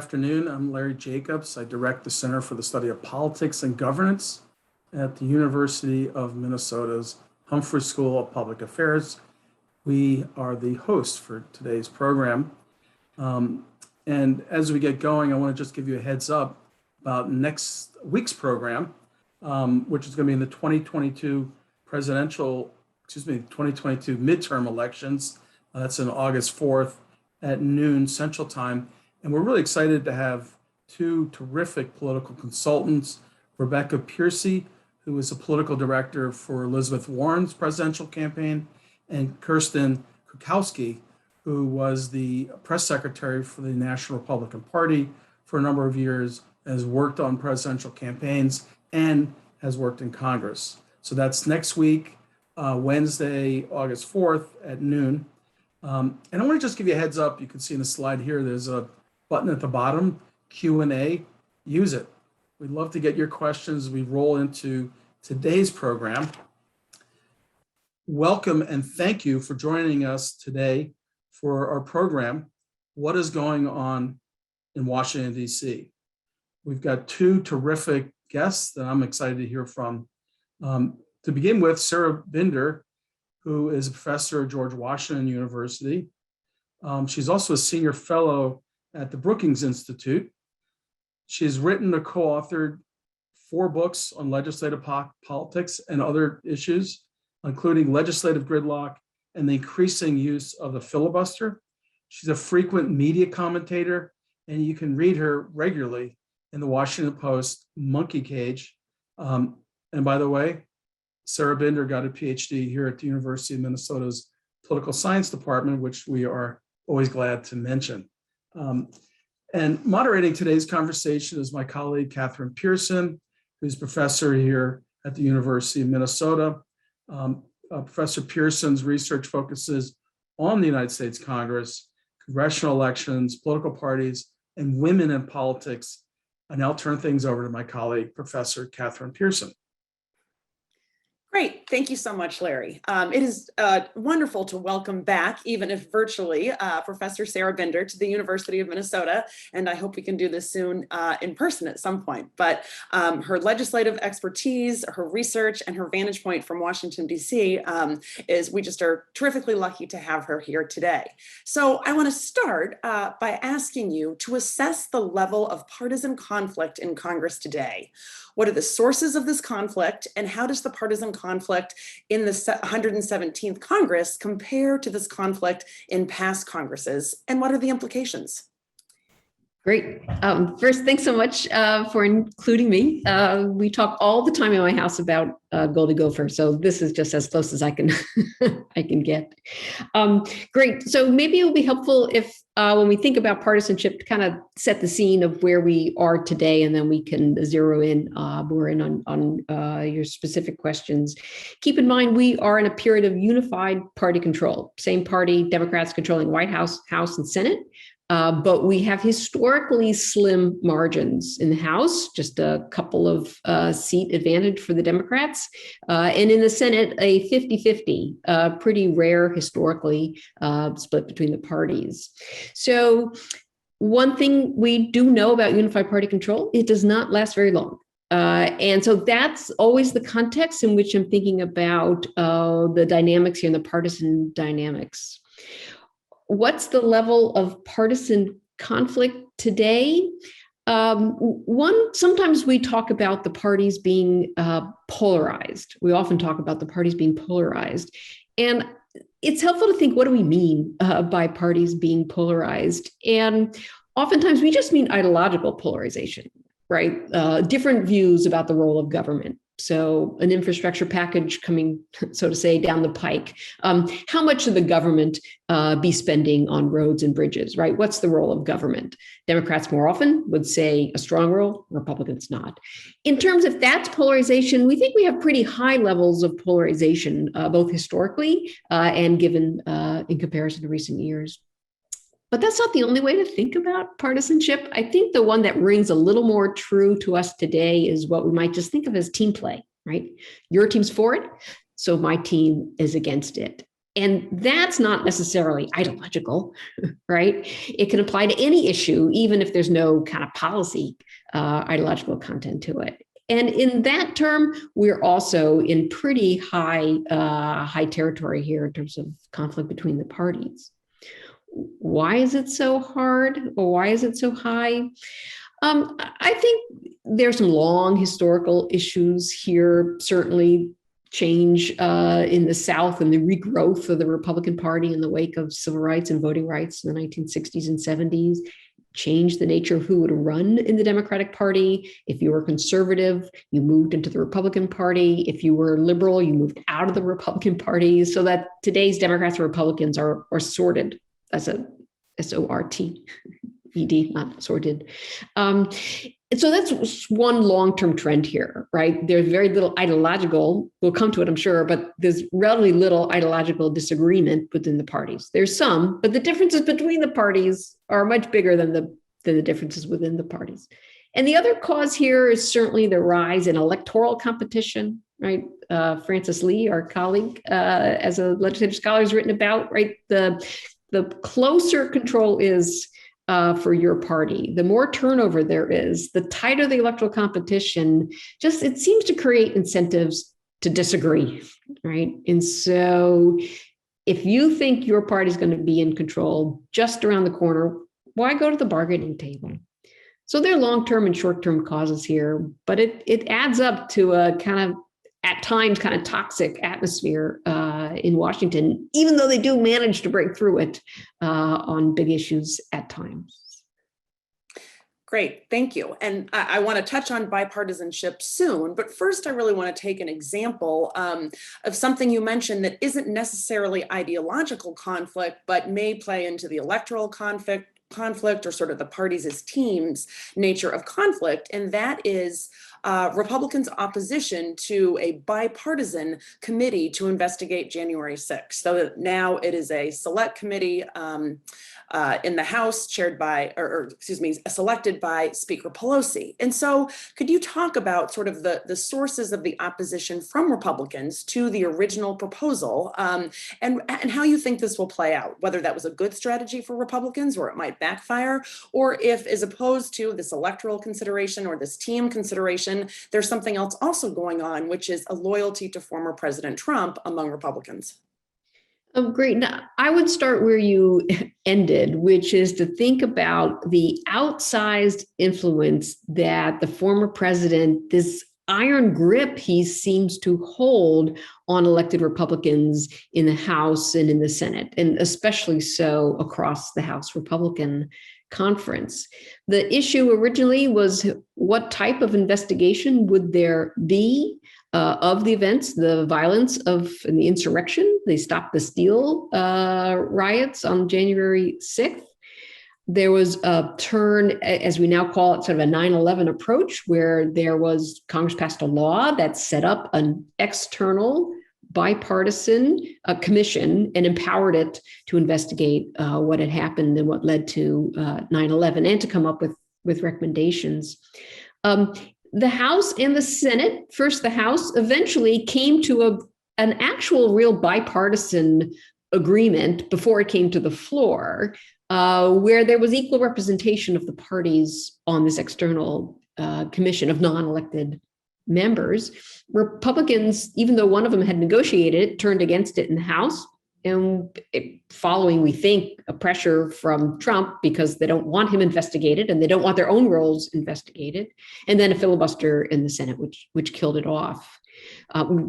afternoon. I'm Larry Jacobs. I direct the Center for the Study of Politics and Governance at the University of Minnesota's Humphrey School of Public Affairs. We are the host for today's program. And as we get going, I want to just give you a heads up about next week's program, which is going to be in the 2022 2022 midterm elections. That's on August 4th at noon Central Time. And we're really excited to have two terrific political consultants, Rebecca Pearson, who is a political director for Elizabeth Warren's presidential campaign, and Kirsten Kukowski, who was the press secretary for the National Republican Party for a number of years, has worked on presidential campaigns and has worked in Congress. So that's next week, Wednesday, August 4th at noon. And I want to just give you a heads up. You can see in the slide here, there's a button at the bottom, Q&A. Use it. We'd love to get your questions as we roll into today's program. Welcome and thank you for joining us today for our program, What is Going On in Washington, D.C.? We've got two terrific guests that I'm excited to hear from. To begin with, Sarah Binder, who is a professor at George Washington University. She's also a senior fellow at the Brookings Institute. She's written or co-authored 4 books on legislative politics and other issues, including legislative gridlock and the increasing use of the filibuster. She's a frequent media commentator, and you can read her regularly in the Washington Post Monkey Cage. And by the way, Sarah Binder got a PhD here at the University of Minnesota's Political Science Department, which we are always glad to mention. And moderating today's conversation is my colleague, Kathryn Pearson, who's professor here at the University of Minnesota. Professor Pearson's research focuses on the United States Congress, congressional elections, political parties, and women in politics. And I'll turn things over to my colleague, Professor Kathryn Pearson. Great. Thank you so much, Larry. It is wonderful to welcome back, even if virtually, Professor Sarah Binder to the University of Minnesota. And I hope we can do this soon in person at some point. But her legislative expertise, her research, and her vantage point from Washington, D.C. We just are terrifically lucky to have her here today. So I want to start by asking you to assess the level of partisan conflict in Congress today. What are the sources of this conflict, and how does the partisan conflict in the 117th Congress compare to this conflict in past Congresses, and what are the implications? Great. First, thanks so much for including me. We talk all the time in my house about Goldie Gopher, so this is just as close as I can I can get. Great. So maybe it will be helpful if when we think about partisanship, to kind of set the scene of where we are today, and then we can zero in more in on your specific questions. Keep in mind, we are in a period of unified party control. Same party, Democrats controlling White House, House, and Senate. But we have historically slim margins in the House, just a couple of seat advantage for the Democrats. And in the Senate, a 50-50, pretty rare historically split between the parties. So one thing we do know about unified party control, it does not last very long. And so that's always the context in which I'm thinking about the dynamics here and the partisan dynamics. What's the level of partisan conflict today? Sometimes we talk about the parties being polarized. We often talk about the parties being polarized. And it's helpful to think, what do we mean by parties being polarized? And oftentimes we just mean ideological polarization, right? Different views about the role of government. So an infrastructure package coming, so to say, down the pike. How much should the government be spending on roads and bridges, right? What's the role of government? Democrats more often would say a strong role, Republicans not. In terms of that's polarization, we think we have pretty high levels of polarization, both historically and given in comparison to recent years. But that's not the only way to think about partisanship. I think the one that rings a little more true to us today is what we might just think of as team play, right? Your team's for it, so my team is against it. And that's not necessarily ideological, right? It can apply to any issue, even if there's no kind of policy ideological content to it. And in that term, we're also in pretty high territory here in terms of conflict between the parties. Why is it so hard, or why is it so high? I think there's some long historical issues here, certainly change in the South and the regrowth of the Republican Party in the wake of civil rights and voting rights in the 1960s and 70s, changed the nature of who would run in the Democratic Party. If you were conservative, you moved into the Republican Party. If you were liberal, you moved out of the Republican Party, so that today's Democrats and Republicans are sorted as a S-O-R-T-E-D, not sorted. So that's one long-term trend here, right? There's very little ideological, we'll come to it, I'm sure, but there's relatively little ideological disagreement within the parties. There's some, but the differences between the parties are much bigger than the differences within the parties. And the other cause here is certainly the rise in electoral competition, right? Francis Lee, our colleague, as a legislative scholar, has written about, right? The closer control is for your party, the more turnover there is, the tighter the electoral competition, just it seems to create incentives to disagree, right? And so if you think your party is going to be in control just around the corner, why go to the bargaining table? So there are long-term and short-term causes here, but it adds up to a kind of, at times, kind of toxic atmosphere in Washington, even though they do manage to break through it on big issues at times. Great, thank you. And I want to touch on bipartisanship soon, but first I really want to take an example of something you mentioned that isn't necessarily ideological conflict, but may play into the electoral conflict or sort of the parties as teams nature of conflict, and that is Republicans' opposition to a bipartisan committee to investigate January 6th. So now it is a select committee in the House chaired by, selected by Speaker Pelosi. And so could you talk about sort of the sources of the opposition from Republicans to the original proposal and how you think this will play out, whether that was a good strategy for Republicans or it might backfire, or if, as opposed to this electoral consideration or this team consideration, there's something else also going on, which is a loyalty to former President Trump among Republicans. Great. Now, I would start where you ended, which is to think about the outsized influence that the former president, this iron grip he seems to hold on elected Republicans in the House and in the Senate, and especially so across the House Republican Conference. The issue originally was what type of investigation would there be of the events, the violence and the insurrection. They stopped the Steele riots on January 6th. There was a turn, as we now call it, sort of a 9/11 approach, where Congress passed a law that set up an external bipartisan commission and empowered it to investigate what had happened and what led to 9/11 and to come up with recommendations. The House and the Senate, first the House, eventually came to an actual real bipartisan agreement before it came to the floor, where there was equal representation of the parties on this external commission of non-elected members. Republicans, even though one of them had negotiated it, turned against it in the House. And following, we think, a pressure from Trump because they don't want him investigated and they don't want their own roles investigated. And then a filibuster in the Senate, which killed it off,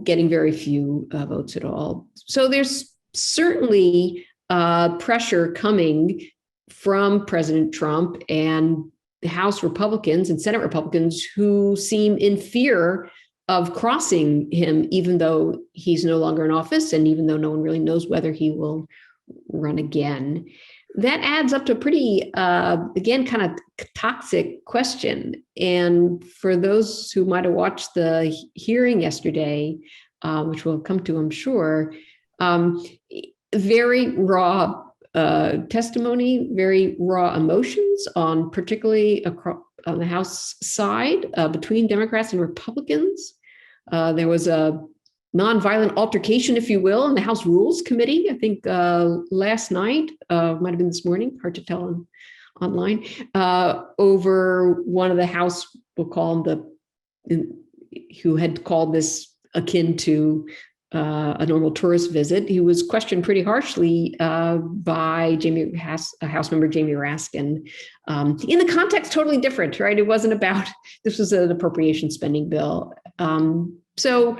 getting very few votes at all. So there's certainly pressure coming from President Trump and the House Republicans and Senate Republicans who seem in fear of crossing him, even though he's no longer in office and even though no one really knows whether he will run again. That adds up to a pretty, again, kind of toxic question. And for those who might have watched the hearing yesterday, which we'll come to, I'm sure, very raw testimony, very raw emotions on particularly on the House side between Democrats and Republicans. There was a nonviolent altercation, if you will, in the House Rules Committee. I think last night, might have been this morning, hard to tell online, over one of the House, we'll call him who had called this akin to a normal tourist visit. He was questioned pretty harshly by House member Jamie Raskin, in the context totally different, right? It wasn't about, this was an appropriation spending bill. So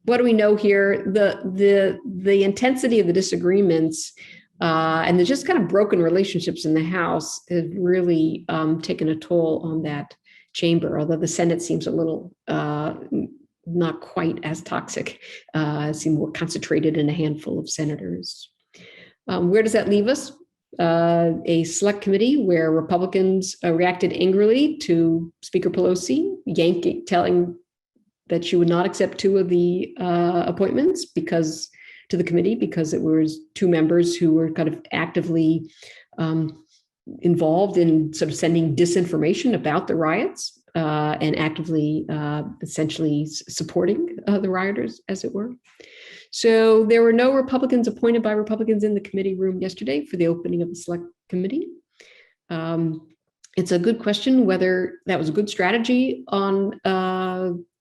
what do we know here? The intensity of the disagreements and the just kind of broken relationships in the House have really taken a toll on that chamber, although the Senate seems a little not quite as toxic, seem more concentrated in a handful of senators. Where does that leave us? A select committee where Republicans reacted angrily to Speaker Pelosi, telling that she would not accept two of the appointments to the committee because it was two members who were kind of actively involved in sort of sending disinformation about the riots and actively essentially supporting the rioters, as it were. So there were no Republicans appointed by Republicans in the committee room yesterday for the opening of the select committee. It's a good question whether that was a good strategy on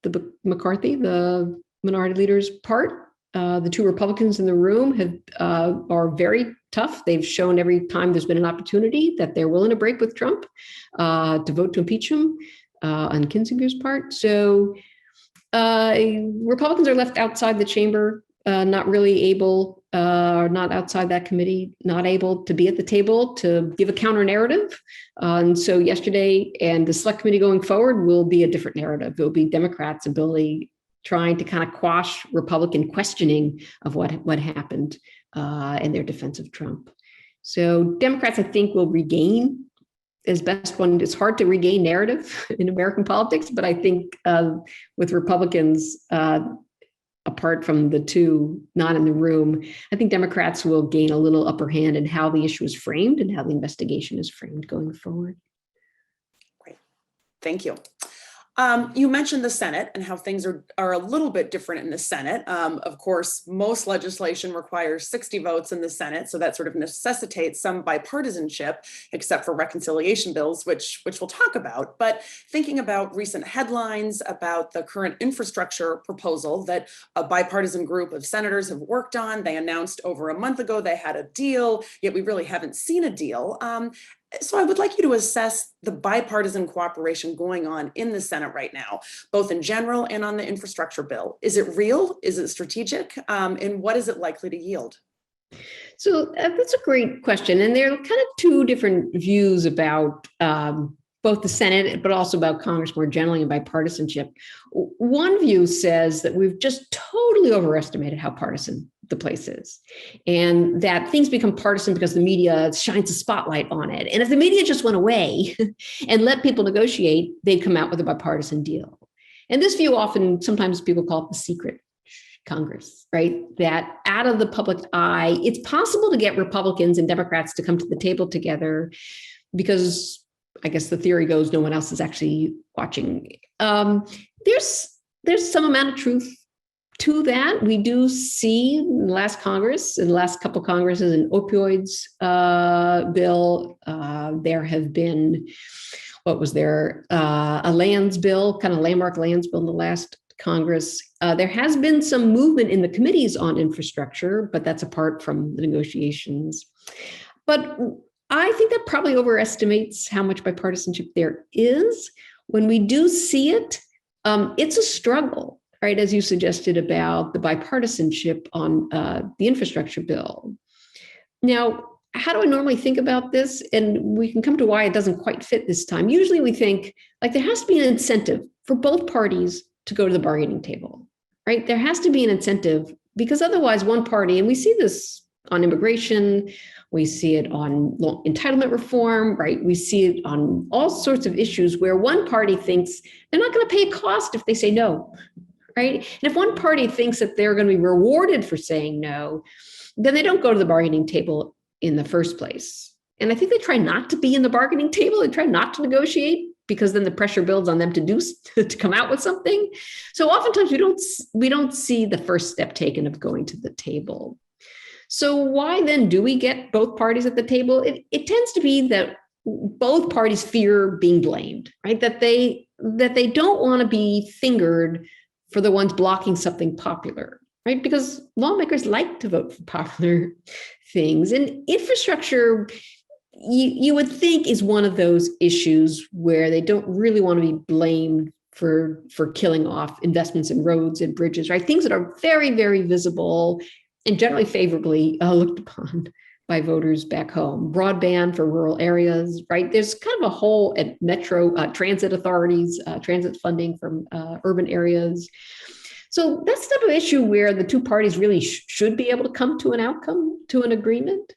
the McCarthy, the minority leader's part. The two Republicans in the room are very tough. They've shown every time there's been an opportunity that they're willing to break with Trump to vote to impeach him on Kinzinger's part. So Republicans are left outside the chamber, not really able, or not outside that committee, not able to be at the table to give a counter narrative. And so yesterday and the select committee going forward will be a different narrative. It will be Democrats' ability trying to kind of quash Republican questioning of what happened in their defense of Trump. So Democrats, I think, will regain as best one. It's hard to regain narrative in American politics, but I think with Republicans, apart from the two not in the room, I think Democrats will gain a little upper hand in how the issue is framed and how the investigation is framed going forward. Great. Thank you. You mentioned the Senate and how things are a little bit different in the Senate. Of course, most legislation requires 60 votes in the Senate, so that sort of necessitates some bipartisanship, except for reconciliation bills, which we'll talk about. But thinking about recent headlines about the current infrastructure proposal that a bipartisan group of senators have worked on, they announced over a month ago they had a deal, yet we really haven't seen a deal. So I would like you to assess the bipartisan cooperation going on in the Senate right now, both in general and on the infrastructure bill. Is it real? Is it strategic? And what is it likely to yield? So that's a great question. And there are kind of two different views about both the Senate, but also about Congress more generally and bipartisanship. One view says that we've just totally overestimated how partisan the place is, and that things become partisan because the media shines a spotlight on it. And if the media just went away and let people negotiate, they'd come out with a bipartisan deal. And this view sometimes people call it the secret Congress, right? That out of the public eye, it's possible to get Republicans and Democrats to come to the table together because I guess the theory goes no one else is actually watching. There's some amount of truth to that. We do see in the last Congress, in the last couple of Congresses, an opioids bill. There have been, a lands bill, kind of landmark lands bill in the last Congress. There has been some movement in the committees on infrastructure, but that's apart from the negotiations. But I think that probably overestimates how much bipartisanship there is. When we do see it, it's a struggle. Right, as you suggested about the bipartisanship on the infrastructure bill. Now, how do I normally think about this? And we can come to why it doesn't quite fit this time. Usually we think like there has to be an incentive for both parties to go to the bargaining table, right? There has to be an incentive because otherwise one party, and we see this on immigration, we see it on entitlement reform, right? We see it on all sorts of issues where one party thinks they're not going to pay a cost if they say no. Right? And if one party thinks that they're going to be rewarded for saying no, then they don't go to the bargaining table in the first place. And I think they try not to be in the bargaining table and try not to negotiate because then the pressure builds on them to come out with something. So oftentimes we don't see the first step taken of going to the table. So why then do we get both parties at the table? It tends to be that both parties fear being blamed, right? That they don't want to be fingered for the ones blocking something popular, right? Because lawmakers like to vote for popular things. And infrastructure, you would think, is one of those issues where they don't really want to be blamed for killing off investments in roads and bridges, right? Things that are very, very visible and generally favorably looked upon by voters back home. Broadband for rural areas, right? There's kind of a whole at metro transit authorities, transit funding from urban areas. So that's the type of issue where the two parties really should be able to come to an outcome, to an agreement.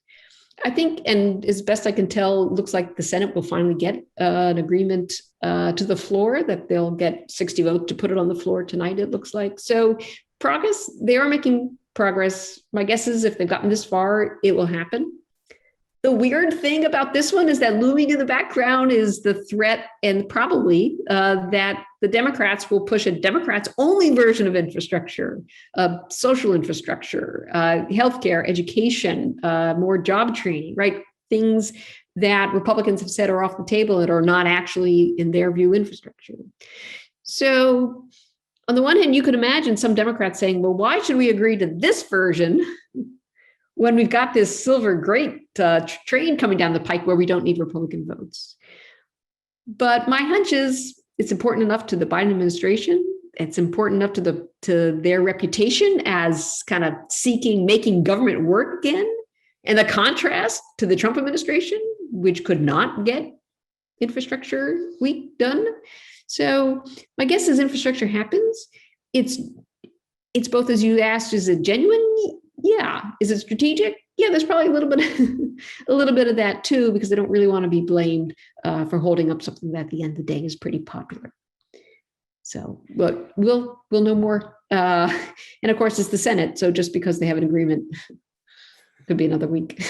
I think, and as best I can tell, it looks like the Senate will finally get an agreement to the floor, that they'll get 60 votes to put it on the floor tonight, it looks like. So progress, they are making progress. My guess is if they've gotten this far, it will happen. The weird thing about this one is that looming in the background is the threat, and probably that the Democrats will push a Democrats only version of infrastructure, social infrastructure, healthcare, education, more job training, right? Things that Republicans have said are off the table and are not actually, in their view, infrastructure. So on the one hand, you could imagine some Democrats saying, well, why should we agree to this version when we've got this silver great train coming down the pike where we don't need Republican votes? But my hunch is it's important enough to the Biden administration. It's important enough to their reputation as kind of making government work again. And the contrast to the Trump administration, which could not get infrastructure week done. So my guess is infrastructure happens. It's both, as you asked, is it genuine? Yeah. Is it strategic? Yeah, there's probably a little bit of that too, because they don't really want to be blamed for holding up something that at the end of the day is pretty popular. So, but we'll know more. And of course, it's the Senate. So just because they have an agreement, could be another week.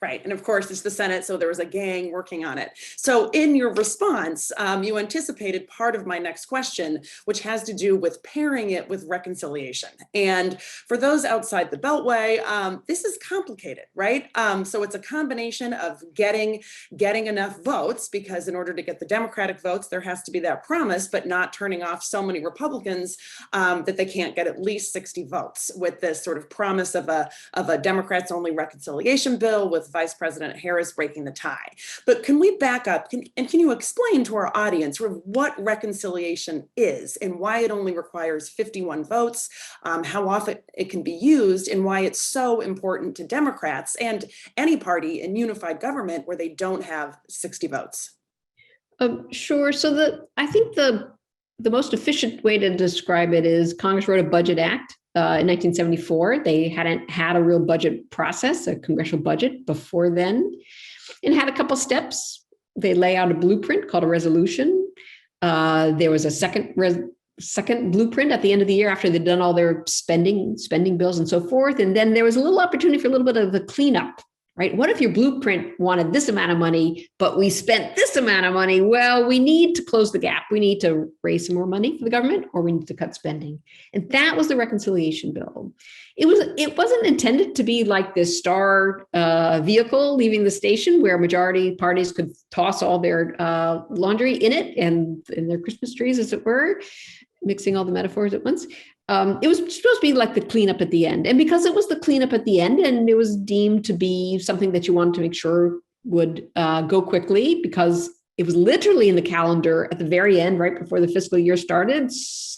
Right. And of course, it's the Senate, so there was a gang working on it. So in your response, you anticipated part of my next question, which has to do with pairing it with reconciliation. And for those outside the Beltway, this is complicated, right? So it's a combination of getting enough votes, because in order to get the Democratic votes, there has to be that promise, but not turning off so many Republicans that they can't get at least 60 votes with this sort of promise of a Democrats only reconciliation bill with Vice President Harris breaking the tie. But can we back up and can you explain to our audience sort of what reconciliation is and why it only requires 51 votes, how often it can be used, and why it's so important to Democrats and any party in unified government where they don't have 60 votes? Sure. So I think the most efficient way to describe it is Congress wrote a budget act in 1974. They hadn't had a real budget process, a congressional budget before then, and had a couple steps. They lay out a blueprint called a resolution. There was a second blueprint at the end of the year after they'd done all their spending bills and so forth. And then there was a little opportunity for a little bit of the cleanup, right? What if your blueprint wanted this amount of money, but we spent this amount of money? Well, we need to close the gap. We need to raise some more money for the government, or we need to cut spending. And that was the reconciliation bill. It wasn't intended to be like this star vehicle leaving the station where majority parties could toss all their laundry in it and in their Christmas trees, as it were, mixing all the metaphors at once. It was supposed to be like the cleanup at the end. And because it was the cleanup at the end, and it was deemed to be something that you wanted to make sure would go quickly, because it was literally in the calendar at the very end, right before the fiscal year started.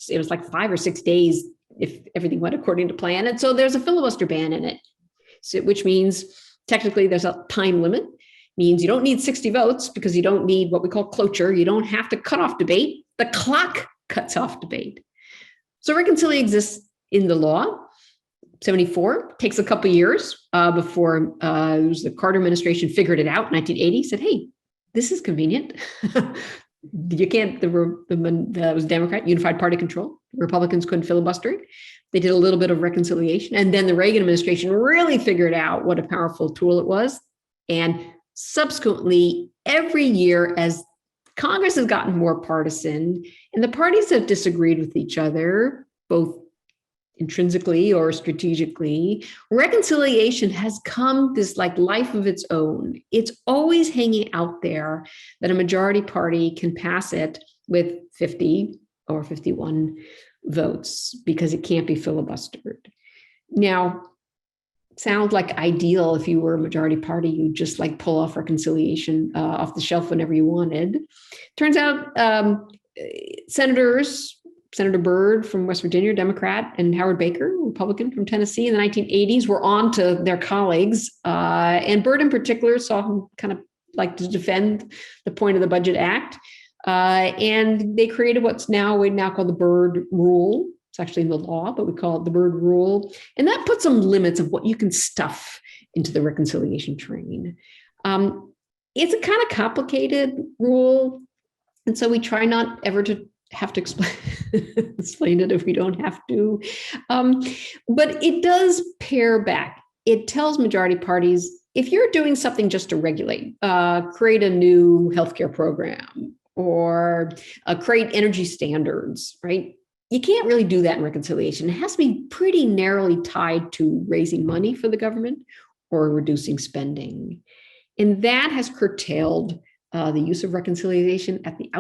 It was like 5 or 6 days if everything went according to plan. And so there's a filibuster ban in it, which means technically there's a time limit. Means you don't need 60 votes because you don't need what we call cloture. You don't have to cut off debate. The clock cuts off debate. So reconciliation exists in the law. 74 takes a couple of years before it was the Carter administration figured it out in 1980, said, hey, this is convenient. You can't, that was Democrat, unified party control. Republicans couldn't filibuster it. They did a little bit of reconciliation. And then the Reagan administration really figured out what a powerful tool it was. And subsequently, every year as Congress has gotten more partisan, and the parties have disagreed with each other, both intrinsically or strategically. Reconciliation has come this like life of its own. It's always hanging out there that a majority party can pass it with 50 or 51 votes because it can't be filibustered. Now, sounds like ideal if you were a majority party, you just like pull off reconciliation off the shelf whenever you wanted. Turns out Senator Byrd from West Virginia, Democrat, and Howard Baker, Republican from Tennessee in the 1980s were on to their colleagues. And Byrd in particular saw him kind of like to defend the point of the Budget Act. And they created what's now called the Byrd Rule. It's actually in the law, but we call it the Byrd Rule. And that puts some limits of what you can stuff into the reconciliation train. It's a kind of complicated rule. And so we try not ever to have to explain it if we don't have to. But it does pare back. It tells majority parties, if you're doing something just to regulate, create a new healthcare program or create energy standards, right? You can't really do that in reconciliation. It has to be pretty narrowly tied to raising money for the government or reducing spending. And that has curtailed the use of reconciliation at the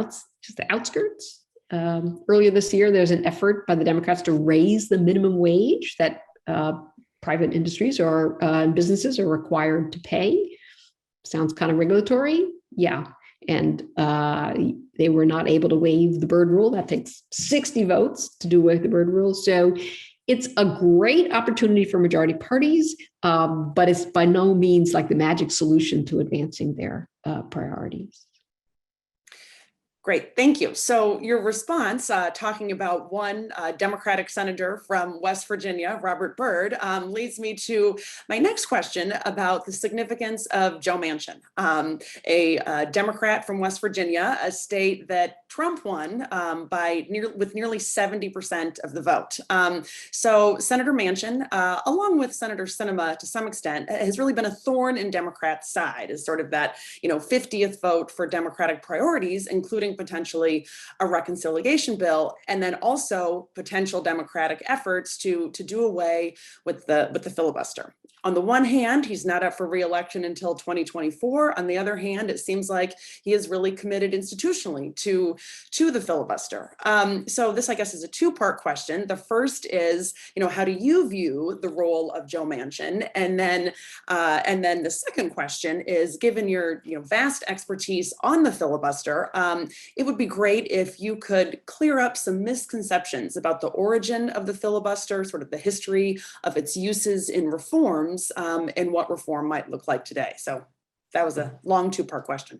outskirts. Earlier this year, there's an effort by the Democrats to raise the minimum wage that private industries or businesses are required to pay. Sounds kind of regulatory. Yeah. And they were not able to waive the Byrd Rule. That takes 60 votes to do away with the Byrd Rule. So it's a great opportunity for majority parties, but it's by no means like the magic solution to advancing their priorities. Great, thank you. So your response, talking about one Democratic senator from West Virginia, Robert Byrd, leads me to my next question about the significance of Joe Manchin, a Democrat from West Virginia, a state that Trump won with nearly 70% of the vote. So Senator Manchin, along with Senator Sinema to some extent, has really been a thorn in Democrats' side, as sort of that 50th vote for Democratic priorities, including potentially a reconciliation bill, and then also potential Democratic efforts to do away with the filibuster. On the one hand, he's not up for re-election until 2024. On the other hand, it seems like he is really committed institutionally to the filibuster. So this, I guess, is a two-part question. The first is, how do you view the role of Joe Manchin? And then the second question is, given your vast expertise on the filibuster, it would be great if you could clear up some misconceptions about the origin of the filibuster, sort of the history of its uses in reforms, and what reform might look like today. So that was a long two-part question.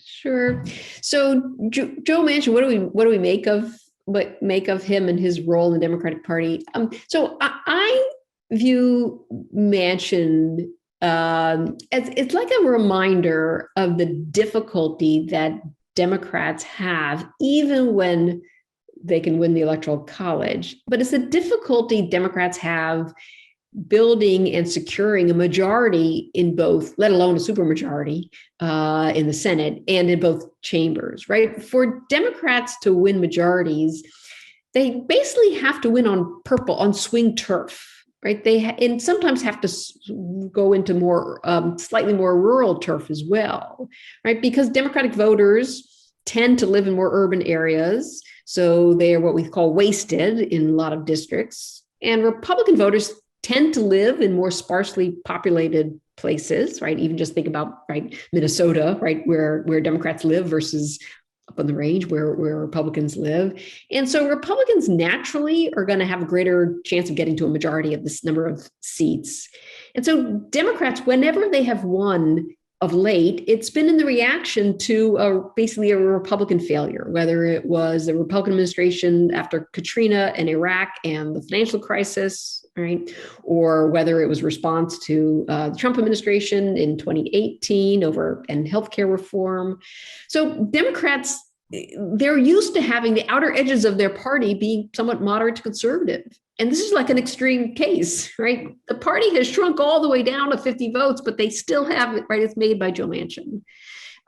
Sure. So Joe Manchin, what do we make of him and his role in the Democratic Party? So I view Manchin as it's like a reminder of the difficulty that Democrats have, even when they can win the Electoral College. But it's a difficulty Democrats have building and securing a majority in both, let alone a supermajority in the Senate and in both chambers, right? For Democrats to win majorities, they basically have to win on swing turf, right? And sometimes have to go into more, slightly more rural turf as well, right? Because Democratic voters tend to live in more urban areas, so they are what we call wasted in a lot of districts. And Republican voters tend to live in more sparsely populated places, right? Even just think about, right, Minnesota, right, where Democrats live versus up on the range where Republicans live. And so Republicans naturally are going to have a greater chance of getting to a majority of this number of seats. And so Democrats, whenever they have won of late, it's been in the reaction to basically a Republican failure, whether it was the Republican administration after Katrina and Iraq and the financial crisis, right? Or whether it was response to the Trump administration in 2018 and healthcare reform. So Democrats, they're used to having the outer edges of their party being somewhat moderate to conservative. And this is like an extreme case, right? The party has shrunk all the way down to 50 votes, but they still have it, right? It's made by Joe Manchin.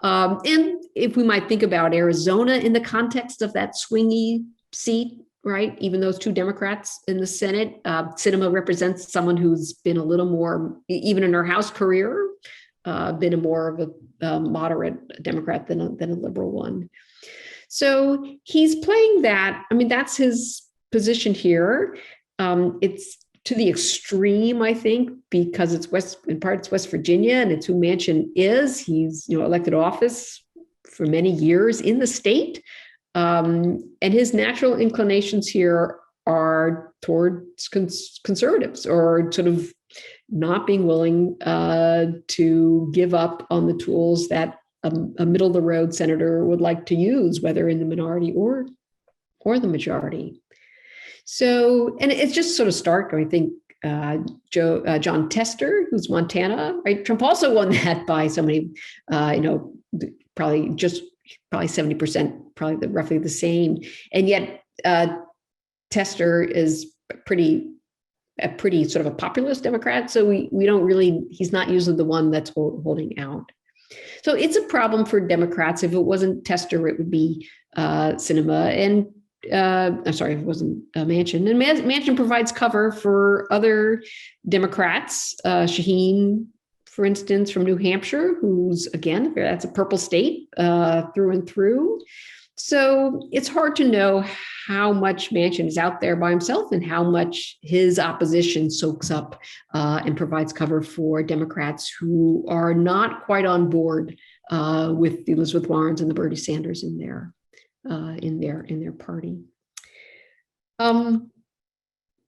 And if we might think about Arizona in the context of that swingy seat, right? Even those two Democrats in the Senate, Sinema represents someone who's been a little more, even in her House career, been a more of a moderate Democrat than a liberal one. So he's playing that. I mean, that's his position here. It's to the extreme, I think, because it's in part it's West Virginia, and it's who Manchin is. He's elected office for many years in the state, and his natural inclinations here are towards conservatives, or sort of not being willing to give up on the tools that a middle of the road senator would like to use, whether in the minority or the majority. So, and it's just sort of stark. I think John Tester, who's Montana, right? Trump also won that by so many, probably 70%, probably roughly the same. And yet Tester is a pretty sort of a populist Democrat. So we don't really, he's not usually the one that's holding out. So it's a problem for Democrats. If it wasn't Tester, it would be Sinema. And I'm sorry, it wasn't Manchin. And Manchin provides cover for other Democrats, Shaheen, for instance, from New Hampshire, who's, again, that's a purple state through and through. So it's hard to know how much Manchin is out there by himself and how much his opposition soaks up and provides cover for Democrats who are not quite on board with the Elizabeth Warrens and the Bernie Sanders in their party.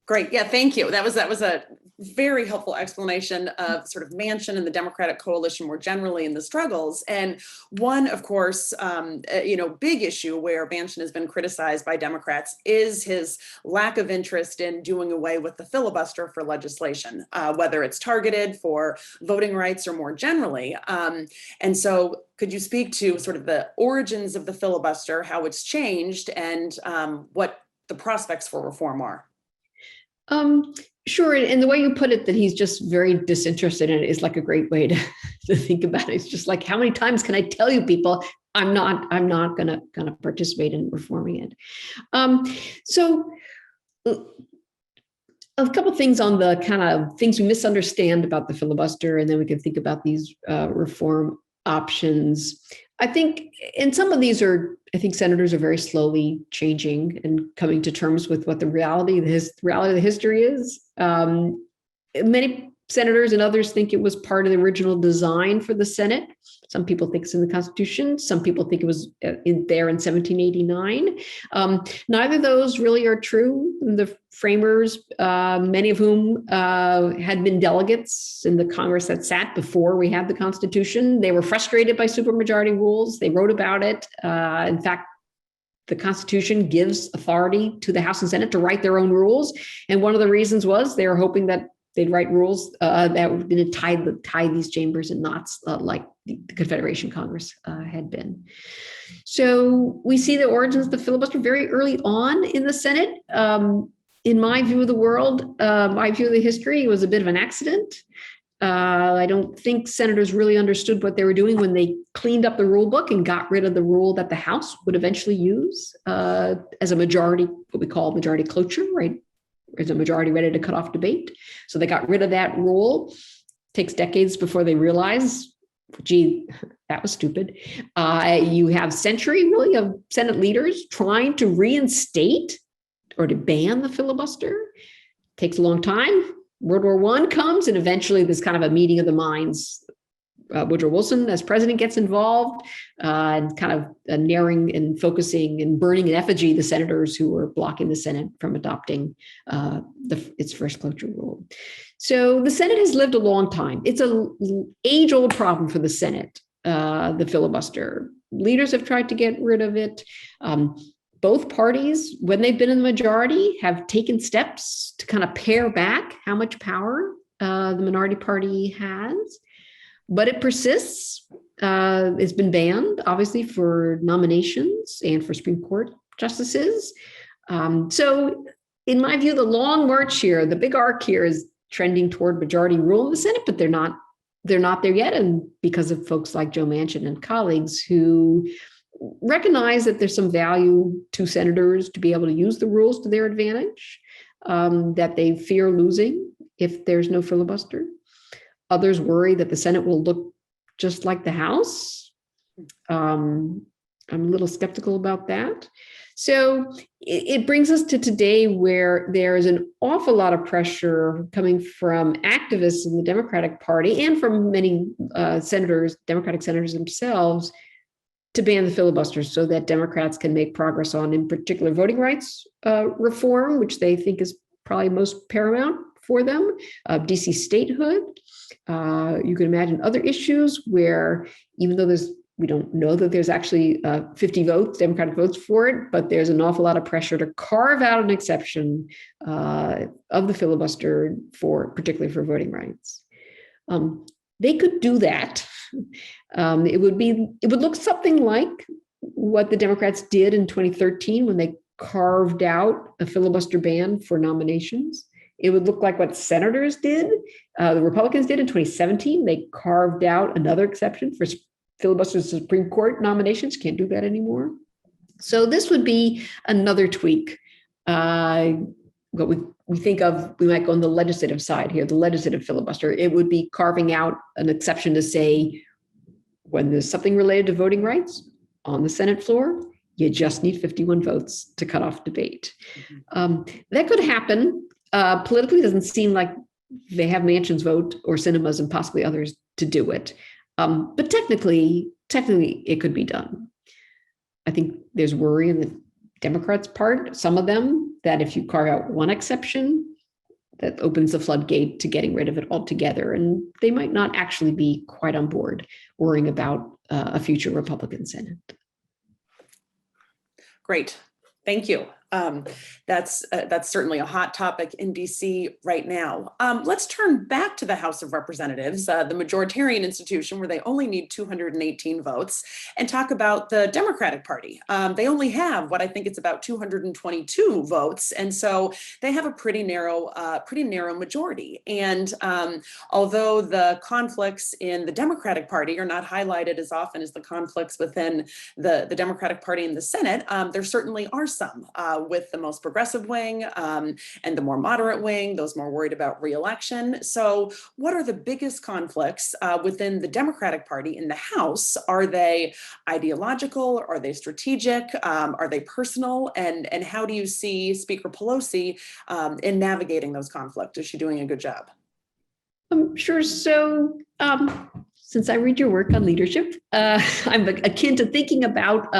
Great. Yeah, thank you. That was a very helpful explanation of sort of Manchin and the Democratic coalition more generally in the struggles. And one, of course, big issue where Manchin has been criticized by Democrats is his lack of interest in doing away with the filibuster for legislation, whether it's targeted for voting rights or more generally. And so could you speak to sort of the origins of the filibuster, how it's changed, and what the prospects for reform are? Sure. And the way you put it, that he's just very disinterested in it, is like a great way to think about it. It's just like, how many times can I tell you people, I'm not gonna participate in reforming it. So a couple of things on the kind of things we misunderstand about the filibuster, and then we can think about these reform options. I think, and some of these are, I think senators are very slowly changing and coming to terms with what the reality of the history is. Many senators and others think it was part of the original design for the Senate. Some people think it's in the Constitution. Some people think it was in 1789. Neither of those really are true. The framers, many of whom had been delegates in the Congress that sat before we had the Constitution, they were frustrated by supermajority rules. They wrote about it. In fact, the Constitution gives authority to the House and Senate to write their own rules. And one of the reasons was they were hoping that they'd write rules that were going to tie these chambers in knots like the Confederation Congress had been. So we see the origins of the filibuster very early on in the Senate. In my view of the world, my view of the history, it was a bit of an accident. I don't think senators really understood what they were doing when they cleaned up the rule book and got rid of the rule that the House would eventually use as a majority, what we call majority cloture, right? As a majority ready to cut off debate. So they got rid of that rule. Takes decades before they realize, gee, that was stupid. You have century really of Senate leaders trying to reinstate or to ban the filibuster. Takes a long time. World War I comes, and eventually there's kind of a meeting of the minds. Woodrow Wilson as president gets involved and kind of narrowing and focusing and burning in effigy the senators who were blocking the Senate from adopting its first cloture rule. So the Senate has lived a long time. It's an age-old problem for the Senate, the filibuster. Leaders have tried to get rid of it. Both parties, when they've been in the majority, have taken steps to kind of pare back how much power the minority party has. But it persists. It's been banned, obviously, for nominations and for Supreme Court justices. So in my view, the long march here, the big arc here is trending toward majority rule in the Senate, but they're not they're not there yet. And because of folks like Joe Manchin and colleagues who recognize that there's some value to senators to be able to use the rules to their advantage, that they fear losing if there's no filibuster. Others worry that the Senate will look just like the House. I'm a little skeptical about that. So it brings us to today, where there is an awful lot of pressure coming from activists in the Democratic Party and from many senators, Democratic senators themselves, to ban the filibuster so that Democrats can make progress on, in particular, voting rights reform, which they think is probably most paramount for them, DC statehood. You can imagine other issues where, even though we don't know that there's actually 50 votes, Democratic votes for it, but there's an awful lot of pressure to carve out an exception of the filibuster particularly for voting rights. They could do that. It would look something like what the Democrats did in 2013 when they carved out a filibuster ban for nominations. It would look like what senators did, the Republicans did in 2017. They carved out another exception for filibuster Supreme Court nominations. Can't do that anymore. So this would be another tweak. What we think of, we might go on the legislative side here, the legislative filibuster. It would be carving out an exception to say, when there's something related to voting rights on the Senate floor, you just need 51 votes to cut off debate. That could happen. Politically, it doesn't seem like they have Manchin's vote or Sinema's and possibly others to do it. But technically, it could be done. I think there's worry in the Democrats' part, some of them, that if you carve out one exception, that opens the floodgate to getting rid of it altogether. And they might not actually be quite on board worrying about a future Republican Senate. Great. Thank you. That's certainly a hot topic in DC right now. Let's turn back to the House of Representatives, the majoritarian institution where they only need 218 votes, and talk about the Democratic Party. They only have what I think it's about 222 votes, and so they have a pretty narrow majority. And although the conflicts in the Democratic Party are not highlighted as often as the conflicts within the Democratic Party in the Senate, there certainly are some. With the most progressive wing and the more moderate wing, those more worried about re-election. So what are the biggest conflicts within the Democratic Party in the House? Are they ideological? Are they strategic? Are they personal? And how do you see Speaker Pelosi in navigating those conflicts? Is she doing a good job? Sure. So since I read your work on leadership, I'm akin to thinking about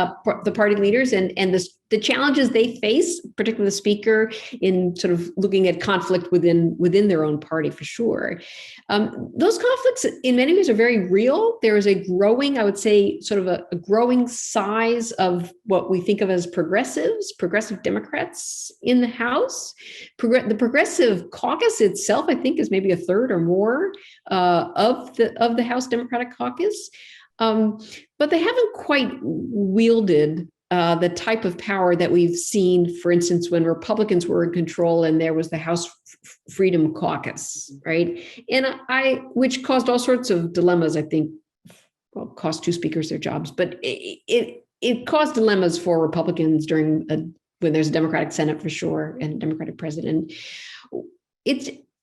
the party leaders and the challenges they face, particularly the speaker, in sort of looking at conflict within their own party, for sure. Those conflicts, in many ways, are very real. There is a growing, I would say, sort of a growing size of what we think of as progressive Democrats in the House. The Progressive Caucus itself, I think, is maybe a third or more of the House Democratic Caucus. But they haven't quite wielded the type of power that we've seen, for instance, when Republicans were in control and there was the House Freedom Caucus, right? And which caused all sorts of dilemmas, I think, well, cost two speakers their jobs, but it caused dilemmas for Republicans when there's a Democratic Senate, for sure, and a Democratic president.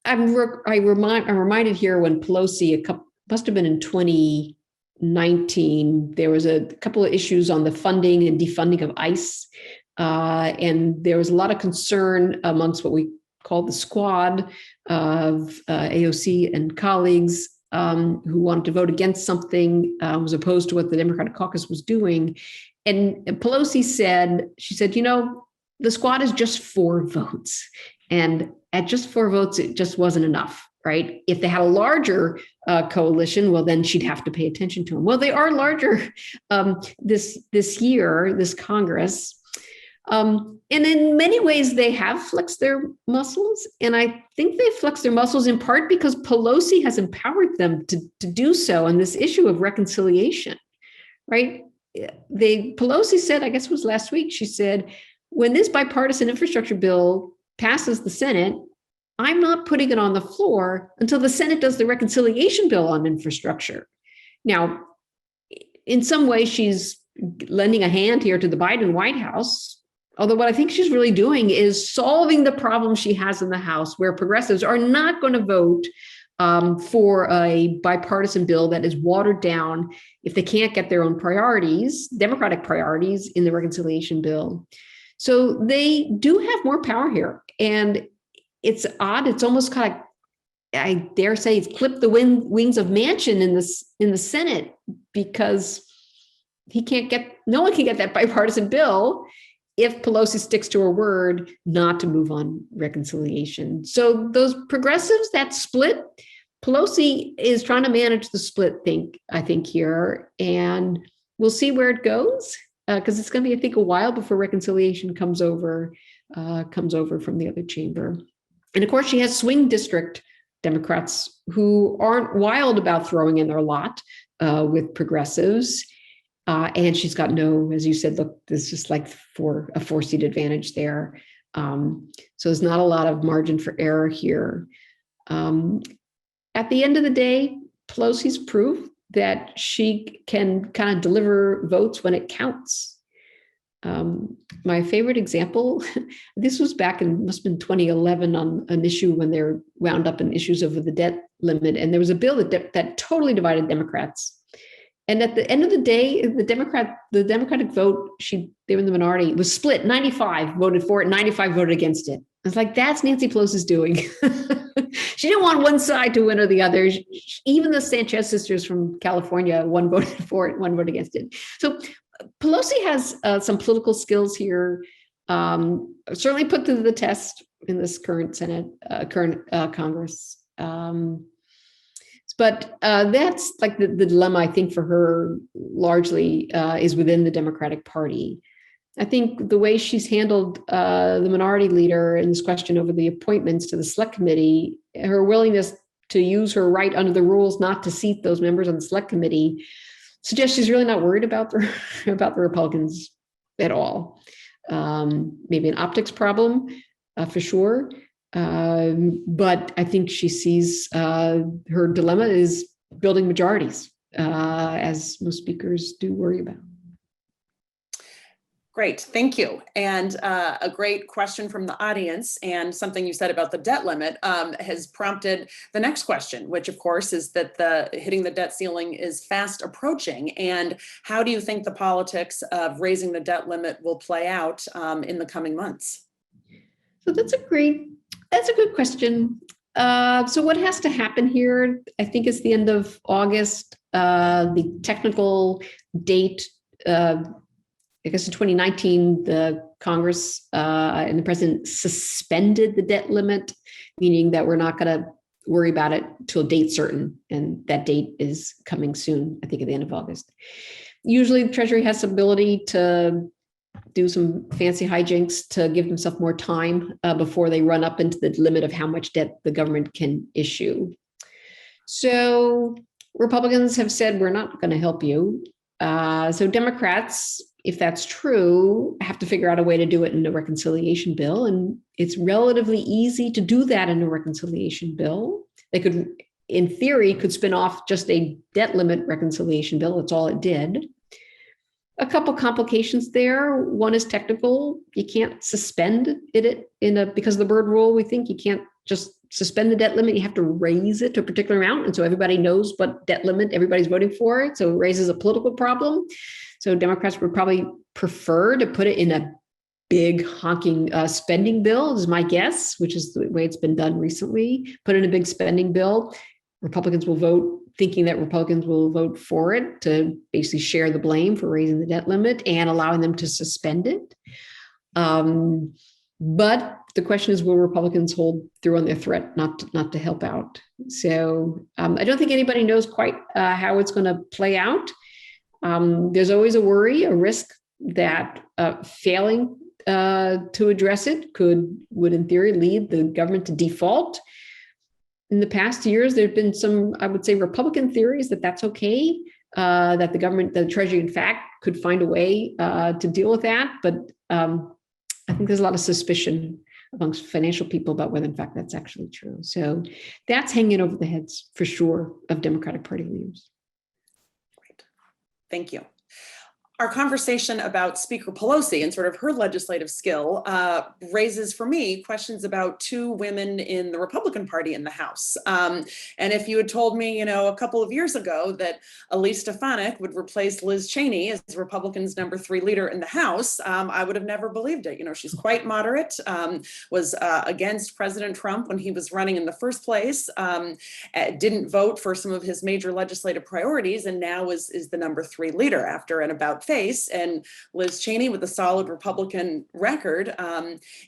I'm reminded here when Pelosi, must have been in 2019, there was a couple of issues on the funding and defunding of ICE. And there was a lot of concern amongst what we call the squad of AOC and colleagues who wanted to vote against something, was opposed to what the Democratic caucus was doing. And Pelosi said, the squad is just 4 votes. And at just 4 votes, it just wasn't enough. Right? If they had a larger coalition, well, then she'd have to pay attention to them. Well, they are larger this year, this Congress. And in many ways, they have flexed their muscles. And I think they flexed their muscles in part because Pelosi has empowered them to do so on this issue of reconciliation. Right? Pelosi said, I guess it was last week, she said, when this bipartisan infrastructure bill passes the Senate, I'm not putting it on the floor until the Senate does the reconciliation bill on infrastructure. Now, in some way, she's lending a hand here to the Biden White House. Although what I think she's really doing is solving the problem she has in the House, where progressives are not going to vote for a bipartisan bill that is watered down if they can't get their own priorities, Democratic priorities, in the reconciliation bill. So they do have more power here. And it's odd. It's almost kind of, I dare say, it's clipped the wings of Manchin in the Senate, because no one can get that bipartisan bill if Pelosi sticks to her word not to move on reconciliation. So those progressives, that split, Pelosi is trying to manage the split, I think here, and we'll see where it goes, because it's going to be, I think, a while before reconciliation comes over from the other chamber. And of course, she has swing district Democrats who aren't wild about throwing in their lot with progressives. And she's got no, as you said, look, there's just like for a 4-seat advantage there. So there's not a lot of margin for error here. At the end of the day, Pelosi's proof that she can kind of deliver votes when it counts. My favorite example, this was back in, must have been 2011, on an issue when they were wound up in issues over the debt limit. And there was a bill that totally divided Democrats. And at the end of the day, the Democratic vote, they were in the minority, was split. 95 voted for it, 95 voted against it. I was like, that's Nancy Pelosi's doing. She didn't want one side to win or the other. Even the Sanchez sisters from California, one voted for it, one voted against it. So Pelosi has some political skills here, certainly put to the test in this current Congress. But that's like the dilemma, I think, for her largely is within the Democratic Party. I think the way she's handled the minority leader in this question over the appointments to the Select Committee, her willingness to use her right under the rules not to seat those members on the Select Committee, suggests she's really not worried about the Republicans at all. Maybe an optics problem, for sure. But I think she sees her dilemma is building majorities, as most speakers do worry about. Great, thank you. And a great question from the audience, and something you said about the debt limit has prompted the next question, which of course is that hitting the debt ceiling is fast approaching. And how do you think the politics of raising the debt limit will play out in the coming months? So that's a good question. So what has to happen here, I think, is the end of August. The technical date, I guess in 2019, the Congress and the president suspended the debt limit, meaning that we're not going to worry about it till date certain. And that date is coming soon, I think, at the end of August. Usually the Treasury has the ability to do some fancy hijinks to give themselves more time before they run up into the limit of how much debt the government can issue. So Republicans have said, we're not going to help you. So Democrats, if that's true, have to figure out a way to do it in a reconciliation bill. And it's relatively easy to do that in a reconciliation bill. They could, in theory, could spin off just a debt limit reconciliation bill. That's all it did. A couple complications there. One is technical. You can't suspend it because of the Byrd rule. We think you can't just suspend the debt limit. You have to raise it to a particular amount. And so everybody knows what debt limit everybody's voting for. It. So it raises a political problem. So Democrats would probably prefer to put it in a big honking spending bill, is my guess, which is the way it's been done recently. Put in a big spending bill. Republicans will vote, thinking that Republicans will vote for it to basically share the blame for raising the debt limit and allowing them to suspend it. But the question is, will Republicans hold through on their threat not to help out? So I don't think anybody knows quite how it's going to play out. There's always a worry, a risk that failing to address it would in theory lead the government to default. In the past years, there have been some, I would say, Republican theories that that's okay, that the Treasury, in fact, could find a way to deal with that. But I think there's a lot of suspicion amongst financial people about whether in fact that's actually true. So that's hanging over the heads for sure of Democratic Party leaders. Great. Thank you. Our conversation about Speaker Pelosi and sort of her legislative skill raises for me questions about two women in the Republican Party in the House. And if you had told me, a couple of years ago that Elise Stefanik would replace Liz Cheney as Republicans' #3 leader in the House, I would have never believed it. She's quite moderate, was against President Trump when he was running in the first place, didn't vote for some of his major legislative priorities, and now is the #3 leader after an about face. And Liz Cheney, with a solid Republican record,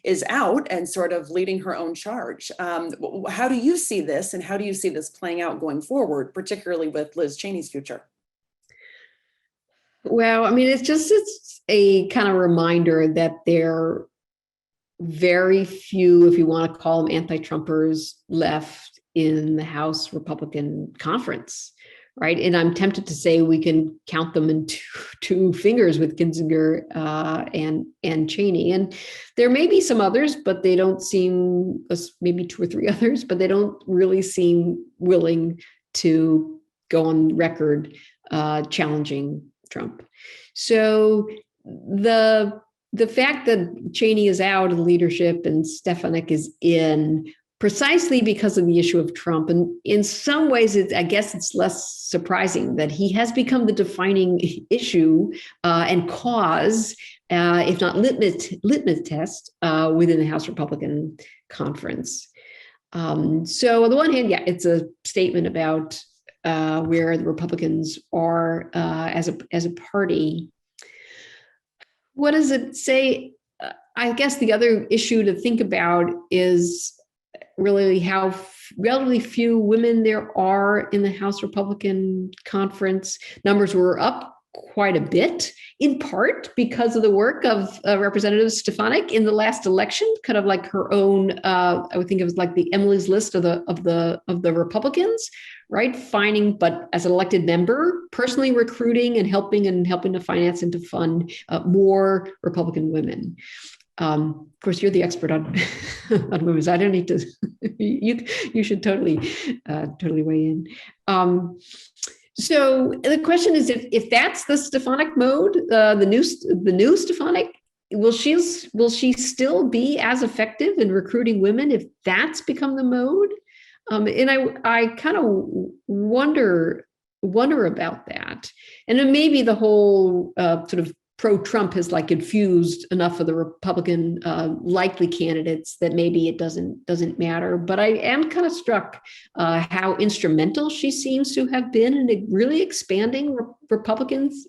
is out and sort of leading her own charge. How do you see this, and how do you see this playing out going forward, particularly with Liz Cheney's future? Well, I mean, it's a kind of reminder that there are very few, if you want to call them anti-Trumpers, left in the House Republican conference. Right. And I'm tempted to say we can count them in two fingers with Kinzinger and Cheney. And there may be some others, but they don't seem, maybe 2 or 3 others, but they don't really seem willing to go on record challenging Trump. So the fact that Cheney is out of leadership and Stefanik is in, precisely because of the issue of Trump. And in some ways, I guess it's less surprising that he has become the defining issue and cause, if not litmus test, within the House Republican conference. So on the one hand, yeah, it's a statement about where the Republicans are as a party. What does it say? I guess the other issue to think about is really how relatively few women there are in the House Republican conference. Numbers were up quite a bit, in part because of the work of Representative Stefanik in the last election, kind of like her own, I would think it was like the Emily's List of the Republicans, right? Finding, but as an elected member, personally recruiting and helping to finance and to fund more Republican women. Of course, you're the expert on women, so I don't need to. You should totally weigh in. So the question is, if that's the Stefanik mode, the new Stefanik, will she still be as effective in recruiting women if that's become the mode? And I kind of wonder about that, and then maybe the whole sort of pro-Trump has like infused enough of the Republican likely candidates that maybe it doesn't matter. But I am kind of struck how instrumental she seems to have been in really expanding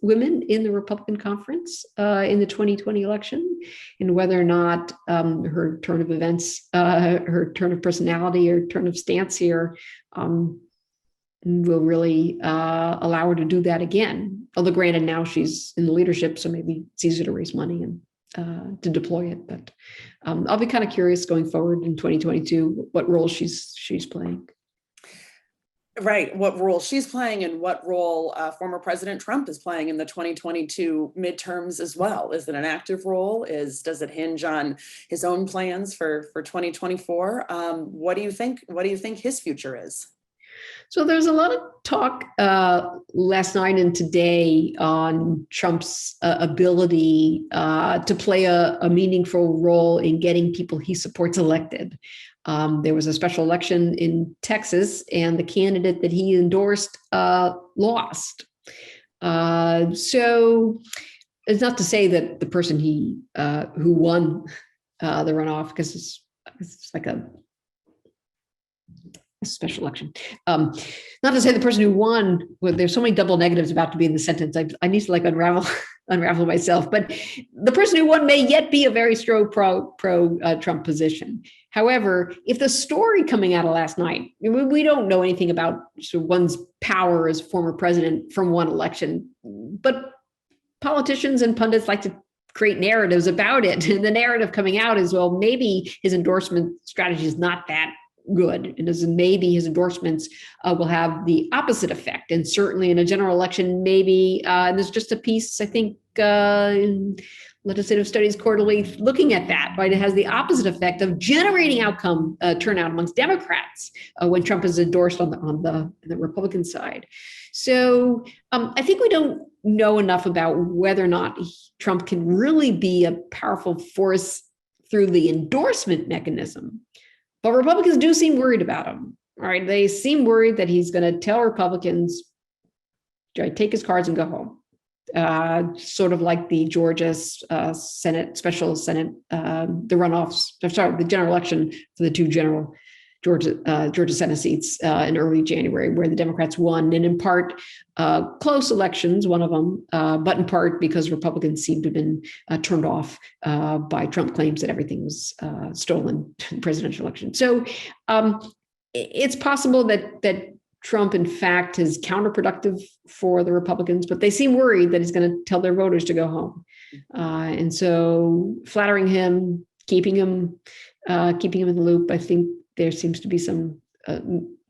women in the Republican conference in the 2020 election, and whether or not her turn of events, her turn of personality or turn of stance here will really allow her to do that again. Although granted, now she's in the leadership, so maybe it's easier to raise money and to deploy it. But I'll be kind of curious going forward in 2022 what role she's playing. Right, what role she's playing and what role former President Trump is playing in the 2022 midterms as well. Is it an active role? Does it hinge on his own plans for 2024? What do you think? What do you think his future is? So there's a lot of talk last night and today on Trump's ability to play a meaningful role in getting people he supports elected. There was a special election in Texas, and the candidate that he endorsed lost. So it's not to say that the person who won the runoff, because it's like a special election. Not to say the person who won, well, there's so many double negatives about to be in the sentence. I need to like unravel myself, but the person who won may yet be a very strong pro Trump position. However, if the story coming out of last night, we don't know anything about one's power as former president from one election, but politicians and pundits like to create narratives about it. And the narrative coming out is, well, maybe his endorsement strategy is not that good, and maybe his endorsements will have the opposite effect. And certainly in a general election, maybe, and there's just a piece, I think, Legislative Studies Quarterly, looking at that, right? It has the opposite effect of generating turnout amongst Democrats when Trump is endorsed on the Republican side. So I think we don't know enough about whether or not Trump can really be a powerful force through the endorsement mechanism. But Republicans do seem worried about him, right? They seem worried that he's going to tell Republicans, take his cards and go home. Sort of like the Georgia special Senate, the general election for the two general Georgia Senate seats in early January, where the Democrats won, and in part close elections, one of them, but in part because Republicans seemed to have been turned off by Trump claims that everything was stolen in the presidential election. So it's possible that Trump, in fact, is counterproductive for the Republicans, but they seem worried that he's going to tell their voters to go home. And so flattering him, keeping him in the loop, I think there seems to be some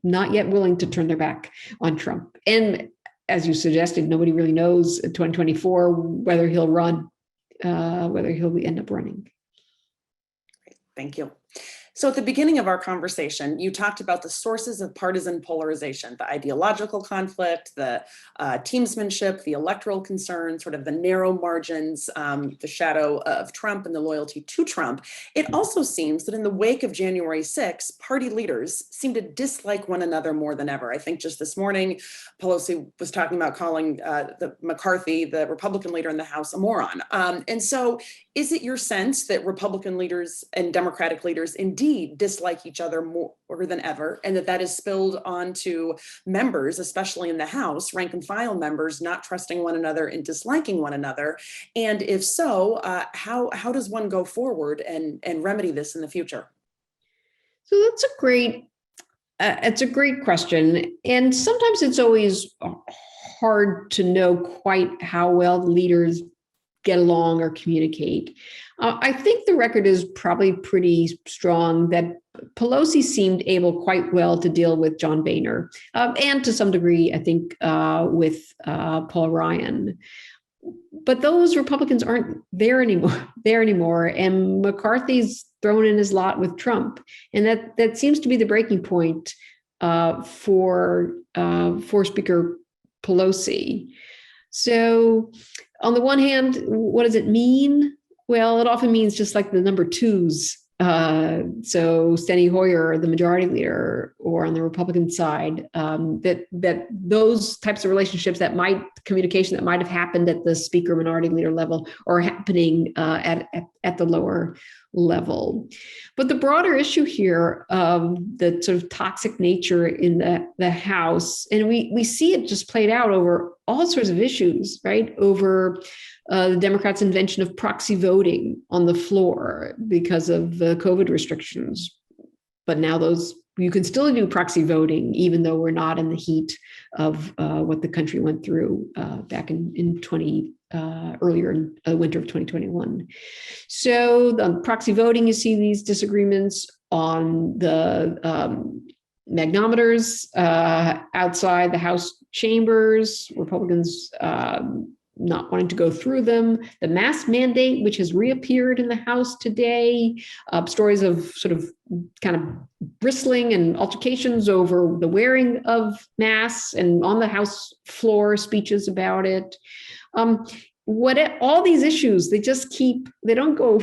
not yet willing to turn their back on Trump. And as you suggested, nobody really knows in 2024 whether he'll run, whether he'll end up running. Great. Thank you. So at the beginning of our conversation, you talked about the sources of partisan polarization, the ideological conflict, the teamsmanship, the electoral concerns, sort of the narrow margins, the shadow of Trump and the loyalty to Trump. It also seems that in the wake of January 6th, party leaders seem to dislike one another more than ever. I think just this morning, Pelosi was talking about calling McCarthy, the Republican leader in the House, a moron. And so is it your sense that Republican leaders and Democratic leaders indeed dislike each other more than ever, and that is spilled onto members, especially in the House, rank and file members, not trusting one another and disliking one another? And if so, how does one go forward and remedy this in the future? So that's it's a great question. And sometimes it's always hard to know quite how well leaders get along or communicate. I think the record is probably pretty strong that Pelosi seemed able quite well to deal with John Boehner, and to some degree, I think, with Paul Ryan. But those Republicans aren't there anymore. And McCarthy's thrown in his lot with Trump. And that seems to be the breaking point for Speaker Pelosi. So on the one hand, what does it mean? Well, it often means just like the number twos. So Steny Hoyer, the majority leader, or on the Republican side, that those types of relationships communication that might have happened at the speaker minority leader level are happening at the lower level. But the broader issue here, the sort of toxic nature in the House, and we see it just played out over all sorts of issues, right? Over the Democrats' invention of proxy voting on the floor because of the COVID restrictions. But now you can still do proxy voting, even though we're not in the heat of what the country went through back earlier in the winter of 2021. So on proxy voting, you see these disagreements on the magnometers outside the House chambers, Republicans not wanting to go through them, the mask mandate, which has reappeared in the House today, stories of sort of kind of bristling and altercations over the wearing of masks, and on the House floor, speeches about it. All these issues, they don't go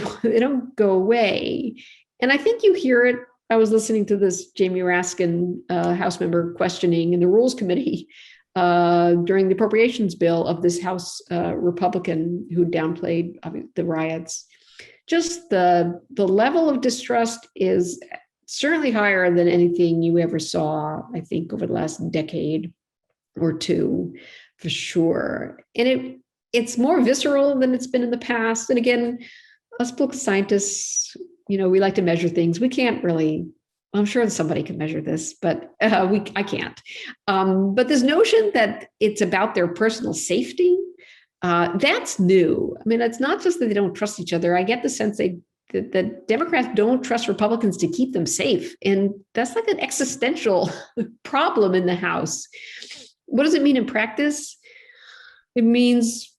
away. And I think you hear it. I was listening to this Jamie Raskin, House member, questioning in the Rules Committee during the appropriations bill of this House Republican who downplayed the riots. Just the level of distrust is certainly higher than anything you ever saw, I think, over the last decade or two, for sure. And it's more visceral than it's been in the past. And again, us political scientists, we like to measure things. We can't really. I'm sure somebody can measure this, but I can't. But this notion that it's about their personal safety, that's new. I mean, it's not just that they don't trust each other. I get the sense that Democrats don't trust Republicans to keep them safe. And that's like an existential problem in the House. What does it mean in practice? It means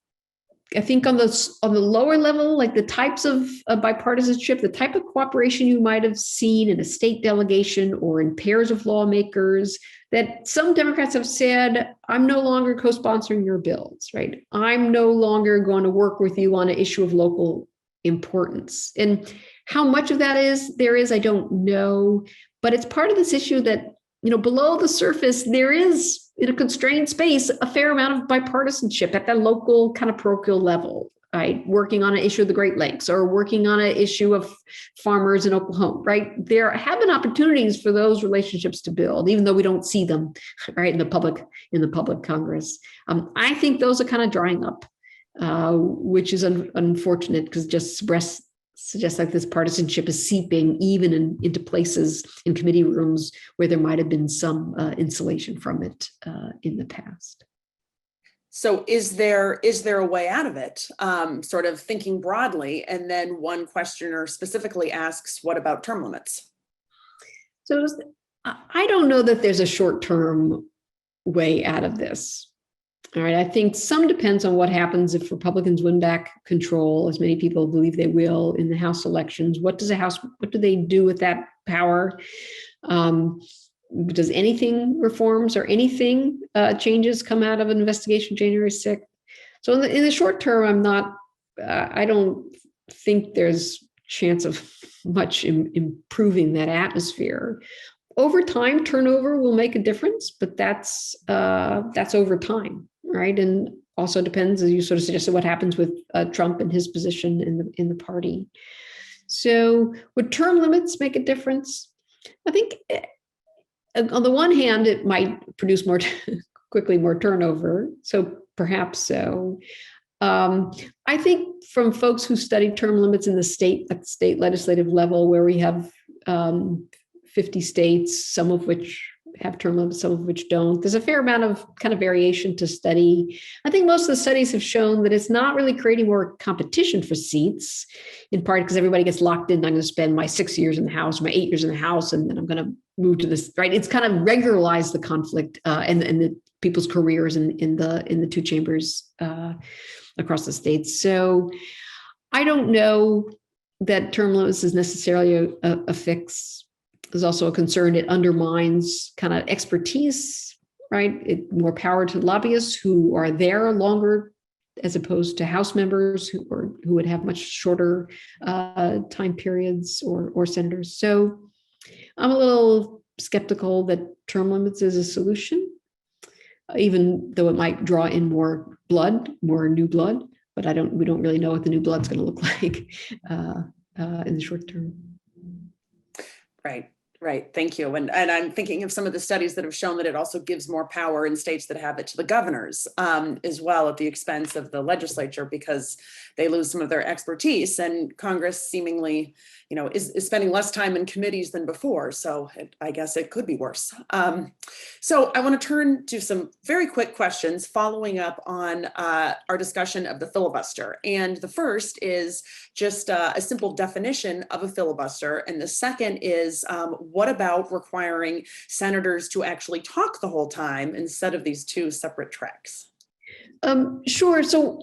I think on the lower level, like the types of bipartisanship, the type of cooperation you might have seen in a state delegation or in pairs of lawmakers, that some Democrats have said, I'm no longer co-sponsoring your bills, right? I'm no longer going to work with you on an issue of local importance. And how much of that there is, I don't know, but it's part of this issue that, below the surface, there is, in a constrained space, a fair amount of bipartisanship at the local kind of parochial level, right? Working on an issue of the Great Lakes or working on an issue of farmers in Oklahoma, right? There have been opportunities for those relationships to build, even though we don't see them, right, in the public Congress. I think those are kind of drying up, which is unfortunate because it just suggests like this partisanship is seeping even into places in committee rooms where there might have been some insulation from it in the past. So is there a way out of it? Sort of thinking broadly, and then one questioner specifically asks, what about term limits? So I don't know that there's a short-term way out of this. All right, I think some depends on what happens if Republicans win back control, as many people believe they will in the House elections. What do they do with that power? Does anything reforms or anything changes come out of an investigation January 6th? So in the short term, I don't think there's chance of much improving that atmosphere. Over time, turnover will make a difference, but that's over time, right? And also depends, as you sort of suggested, what happens with Trump and his position in the party. So would term limits make a difference? I think on the one hand, it might produce more turnover. So perhaps so. I think from folks who study term limits in the state legislative level, where we have 50 states, some of which have term limits, some of which don't. There's a fair amount of kind of variation to study. I think most of the studies have shown that it's not really creating more competition for seats, in part because everybody gets locked in. I'm going to spend my 6 years in the House, my 8 years in the House, and then I'm going to move to this, right? It's kind of regularized the conflict and the people's careers in the two chambers across the states. So I don't know that term limits is necessarily a fix. There's also a concern it undermines kind of expertise, right? More power to lobbyists who are there longer, as opposed to House members who would have much shorter time periods or senators. So I'm a little skeptical that term limits is a solution, even though it might draw in more new blood. But we don't really know what the new blood's going to look like in the short term. Right. Thank you. And I'm thinking of some of the studies that have shown that it also gives more power in states that have it to the governors as well, at the expense of the legislature, because they lose some of their expertise, and Congress seemingly, is spending less time in committees than before. So I guess it could be worse. So I want to turn to some very quick questions following up on our discussion of the filibuster. And the first is just a simple definition of a filibuster. And the second is, what about requiring senators to actually talk the whole time instead of these two separate tracks? Sure. So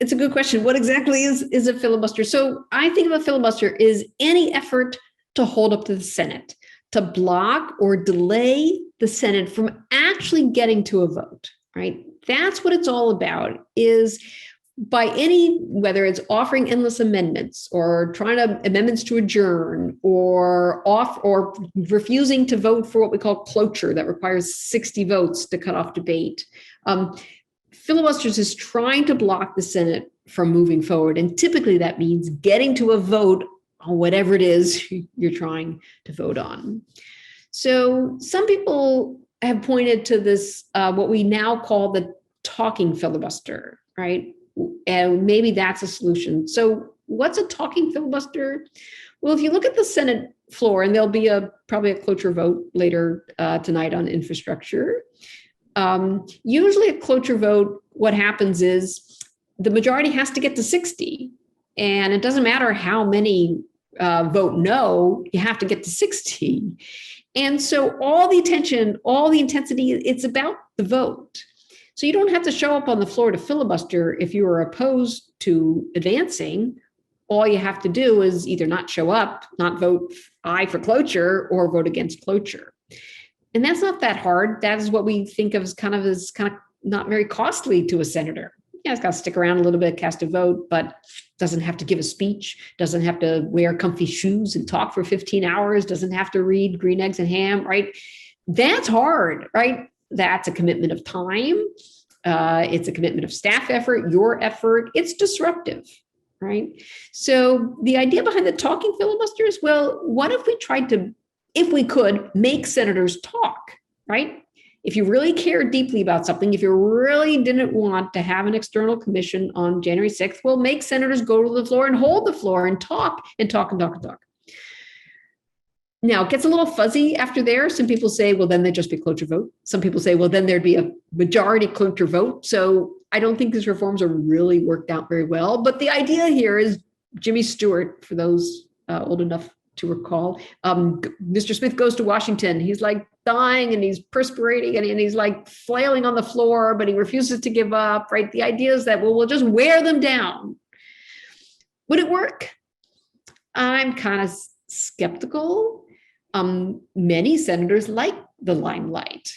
it's a good question. What exactly is a filibuster? So I think of a filibuster is any effort to hold up to the Senate, to block or delay the Senate from actually getting to a vote, right? That's what it's all about, is whether it's offering endless amendments or amendments to adjourn or refusing to vote for what we call cloture that requires 60 votes to cut off debate. Filibusters is trying to block the Senate from moving forward. And typically that means getting to a vote on whatever it is you're trying to vote on. So some people have pointed to this, what we now call the talking filibuster, right? And maybe that's a solution. So what's a talking filibuster? Well, if you look at the Senate floor, and there'll be probably a cloture vote later tonight on infrastructure. Usually a cloture vote, what happens is the majority has to get to 60, and it doesn't matter how many vote no, you have to get to 60. And so all the attention, all the intensity, it's about the vote. So you don't have to show up on the floor to filibuster if you are opposed to advancing. All you have to do is either not show up, not vote aye for cloture, or vote against cloture. And that's not that hard. That is what we think of as kind of not very costly to a senator. Yeah, it's got to stick around a little bit, cast a vote, but doesn't have to give a speech, doesn't have to wear comfy shoes and talk for 15 hours, doesn't have to read Green Eggs and Ham, right? That's hard, right? That's a commitment of time. It's a commitment of staff effort, your effort. It's disruptive, right? So the idea behind the talking filibuster is, well, what if we tried to, if we could, make senators talk, right? If you really care deeply about something, if you really didn't want to have an external commission on January 6th, well, make senators go to the floor and hold the floor and talk and talk and talk and talk. Now, it gets a little fuzzy after there. Some people say, well, then there'd just be cloture vote. Some people say, well, then there'd be a majority cloture vote. So I don't think these reforms are really worked out very well. But the idea here is Jimmy Stewart, for those old enough to recall, Mr. Smith goes to Washington. He's like dying and he's perspirating and he's like flailing on the floor, but he refuses to give up, right? The idea is that, well, we'll just wear them down. Would it work? I'm kind of skeptical. Many senators like the limelight.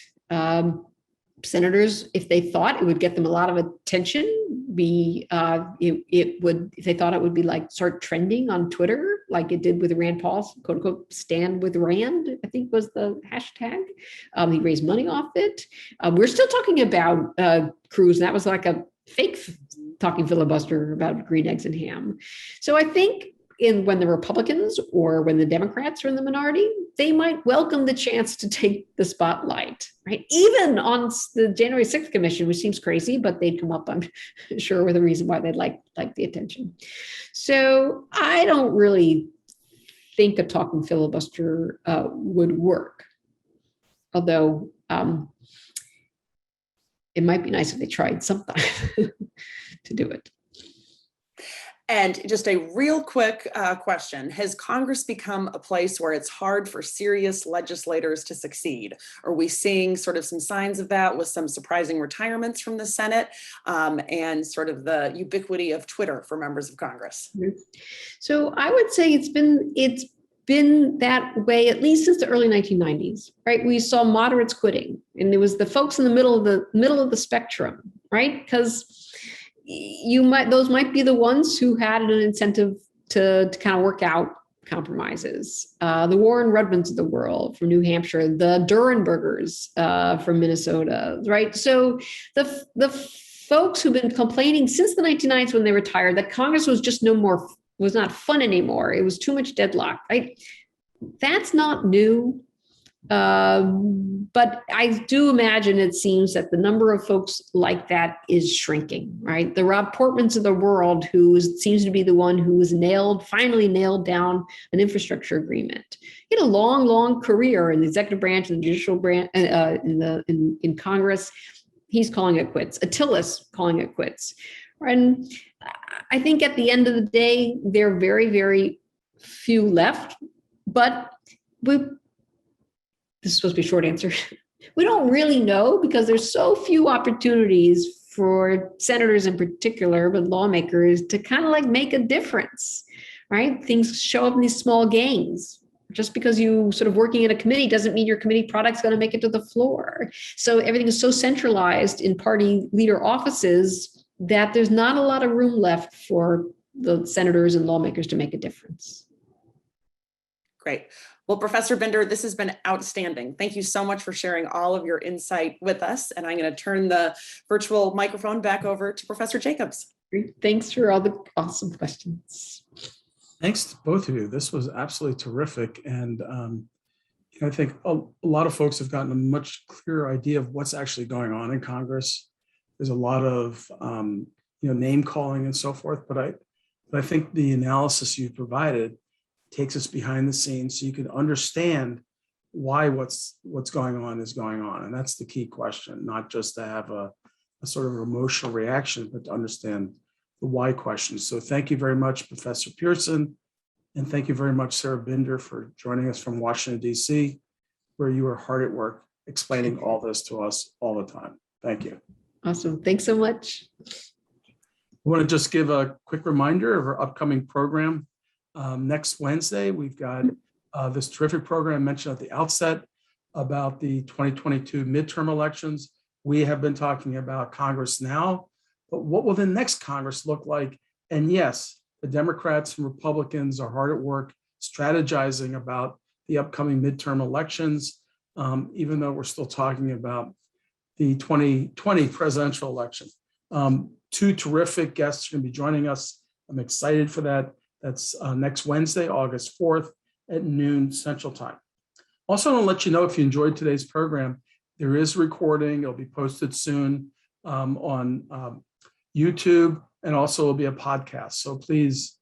Senators, if they thought it would get them a lot of attention, it would, if they thought it would be like start trending on Twitter, like it did with Rand Paul's quote unquote stand with Rand, I think was the hashtag. He raised money off it. We're still talking about Cruz, and that was like a fake talking filibuster about Green Eggs and Ham. So I think when the Republicans or when the Democrats are in the minority, they might welcome the chance to take the spotlight, right? Even on the January 6th commission, which seems crazy, but they'd come up, I'm sure, with a reason why they'd like the attention. So I don't really think a talking filibuster would work. Although it might be nice if they tried sometime to do it. And just a real quick question. Has Congress become a place where it's hard for serious legislators to succeed? Are we seeing sort of some signs of that with some surprising retirements from the Senate and sort of the ubiquity of Twitter for members of Congress? So I would say it's been that way at least since the early 1990s, right? We saw moderates quitting, and it was the folks in the middle of the spectrum, right? Because those might be the ones who had an incentive to kind of work out compromises. The Warren Rudmans of the world from New Hampshire, the Durenbergers from Minnesota, right? So the folks who've been complaining since the 1990s when they retired that Congress was just was not fun anymore. It was too much deadlock, right? That's not new. But I do imagine it seems that the number of folks like that is shrinking, right? The Rob Portmans of the world, who seems to be the one who was finally nailed down an infrastructure agreement. He had a long, long career in the executive branch and the judicial branch in Congress. He's calling it quits. Attila's calling it quits. And I think at the end of the day, there are very, very few left, but this is supposed to be a short answer. We don't really know because there's so few opportunities for senators in particular, but lawmakers to kind of like make a difference, right? Things show up in these small gains. Just because you sort of working in a committee doesn't mean your committee product's going to make it to the floor. So everything is so centralized in party leader offices that there's not a lot of room left for the senators and lawmakers to make a difference. Great. Well, Professor Binder, this has been outstanding. Thank you so much for sharing all of your insight with us. And I'm going to turn the virtual microphone back over to Professor Jacobs. Great. Thanks for all the awesome questions. Thanks to both of you. This was absolutely terrific. And I think a lot of folks have gotten a much clearer idea of what's actually going on in Congress. There's a lot of name calling and so forth, but I think the analysis you provided takes us behind the scenes so you can understand why what's going on is going on. And that's the key question, not just to have a sort of emotional reaction, but to understand the why question. So thank you very much, Professor Pearson. And thank you very much, Sarah Binder, for joining us from Washington, D.C., where you are hard at work explaining all this to us all the time. Thank you. Awesome. Thanks so much. I want to just give a quick reminder of our upcoming program. Next Wednesday, we've got this terrific program mentioned at the outset about the 2022 midterm elections. We have been talking about Congress now, but what will the next Congress look like? And yes, the Democrats and Republicans are hard at work strategizing about the upcoming midterm elections, even though we're still talking about the 2020 presidential election. Two terrific guests are going to be joining us. I'm excited for that. That's next Wednesday, August 4th at noon Central Time. Also, I want to let you know, if you enjoyed today's program, there is a recording. It'll be posted soon on YouTube, and also it'll be a podcast. So please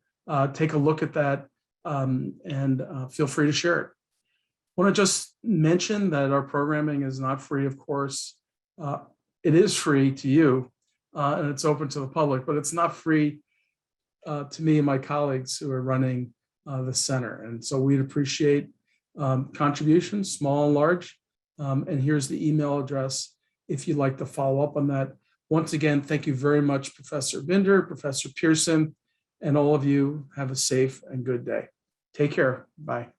take a look at that and feel free to share it. I want to just mention that our programming is not free, of course. It is free to you, and it's open to the public, but it's not free to me and my colleagues who are running the center. And so we'd appreciate contributions, small and large. And here's the email address if you'd like to follow up on that. Once again, thank you very much, Professor Binder, Professor Pearson, and all of you. Have a safe and good day. Take care. Bye.